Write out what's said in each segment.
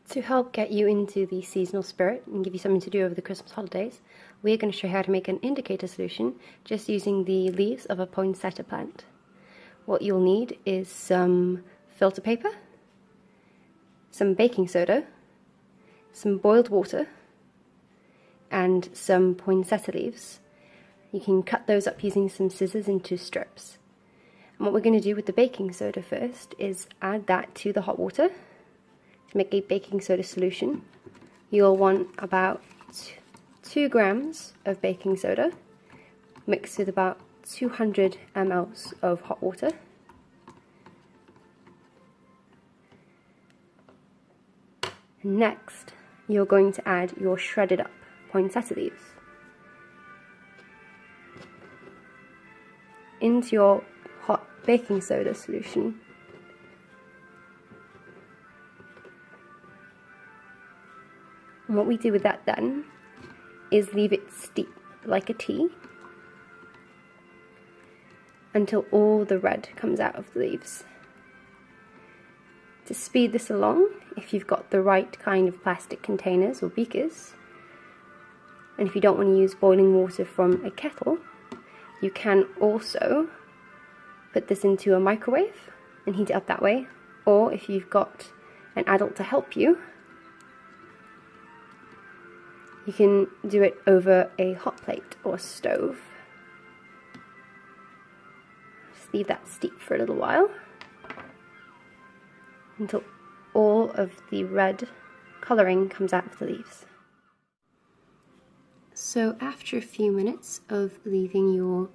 To help get you into the seasonal spirit and give you something to do over the Christmas holidays, we're going to show you how to make an indicator solution just using the leaves of a poinsettia plant. What you'll need is some filter paper, some baking soda, some boiled water, and some poinsettia leaves. You can cut those up using some scissors into strips. And what we're going to do with the baking soda first is add that to the hot water. To make a baking soda solution, you'll want about 2 grams of baking soda mixed with about 200 ml of hot water. Next, you're going to add your shredded up poinsettia leaves into your hot baking soda solution. And what we do with that then is leave it steep like a tea until all the red comes out of the leaves. To speed this along, if you've got the right kind of plastic containers or beakers, and if you don't want to use boiling water from a kettle, you can also put this into a microwave and heat it up that way, or if you've got an adult to help you, you can do it over a hot plate or stove. Just leave that steep for a little while until all of the red colouring comes out of the leaves. So after a few minutes of leaving your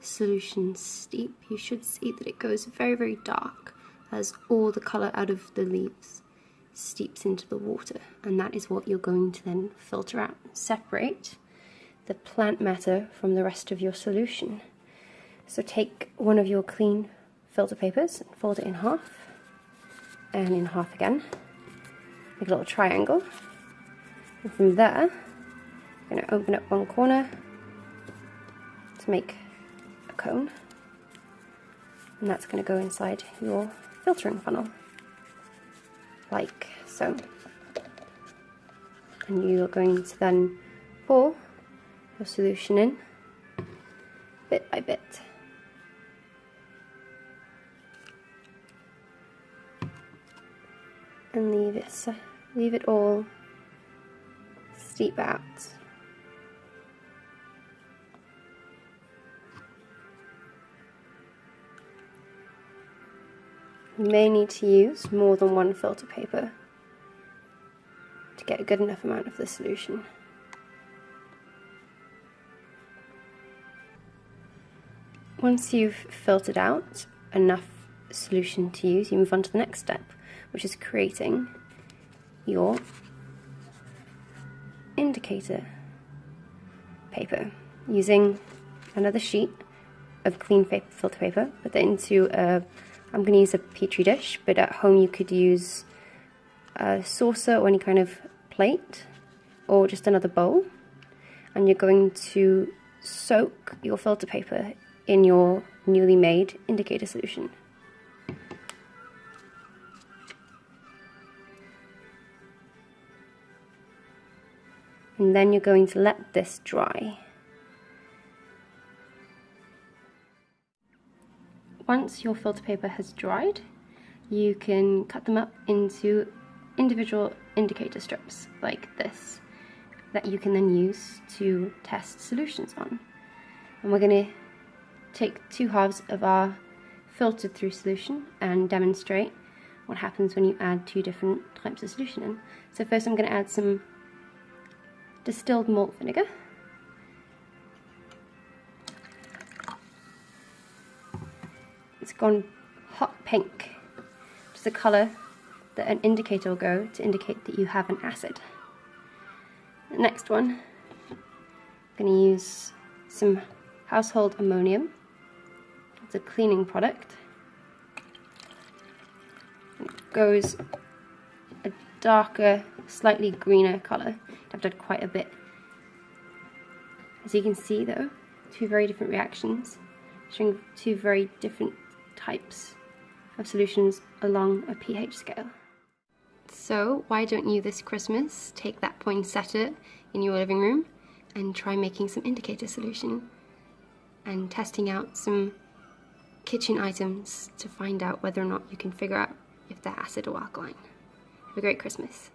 solution steep, you should see that it goes very, very dark as all the colour out of the leaves steeps into the water, and that is what you're going to then filter out and separate the plant matter from the rest of your solution. So take one of your clean filter papers and fold it in half and in half again, make a little triangle, and from there I'm going to open up one corner to make a cone, and that's going to go inside your filtering funnel like so. And you're going to then pour your solution in bit by bit. And leave it all steep out. You may need to use more than one filter paper to get a good enough amount of the solution. Once you've filtered out enough solution to use, you move on to the next step, which is creating your indicator paper using another sheet of clean filter paper. Put that into I'm going to use a petri dish, but at home you could use a saucer or any kind of plate or just another bowl, and you're going to soak your filter paper in your newly made indicator solution. And then you're going to let this dry. Once your filter paper has dried, you can cut them up into individual indicator strips like this that you can then use to test solutions on. And we're going to take 2 halves of our filtered through solution and demonstrate what happens when you add 2 different types of solution in. So first I'm going to add some distilled malt vinegar. It's gone hot pink, which is a colour that an indicator will go to indicate that you have an acid. The next one, I'm going to use some household ammonium. It's a cleaning product. It goes a darker, slightly greener colour. I've done quite a bit. As you can see though, 2 very different reactions, showing 2 very different types of solutions along a pH scale. So why don't you this Christmas take that poinsettia in your living room and try making some indicator solution and testing out some kitchen items to find out whether or not you can figure out if they're acid or alkaline. Have a great Christmas.